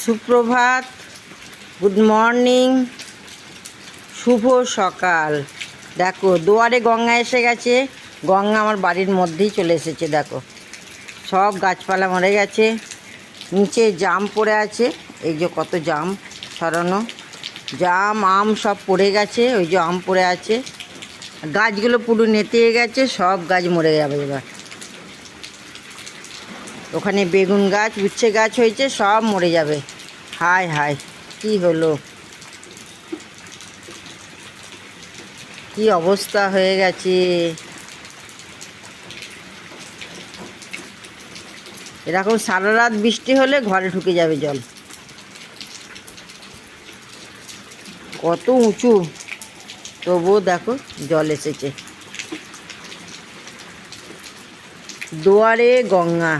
সুপ্রভাত, good morning, শুভ সকাল। দেখো দুয়ারে গঙ্গা এসে গেছে। গঙ্গা আমার বাড়ির মধ্যেই চলে এসেছে। দেখো সব গাছপালা মরে গেছে, নিচে জাম পড়ে আছে। এই যে কত জাম সরানো, জাম আম সব পড়ে গেছে। ওই যে আম পড়ে আছে, গাছগুলো পুরো নেতিয়ে গেছে, সব গাছ মরে যাবে এবার। ওখানে বেগুন গাছ, উচ্ছে গাছ হয়েছে, সব মরে যাবে। হায় হায়, কি হলো, কি অবস্থা হয়ে গেছে। এরকম সারা রাত বৃষ্টি হলে ঘরে ঢুকে যাবে জল। কত উঁচু, তবুও দেখো জল এসেছে। দুয়ারে গঙ্গা।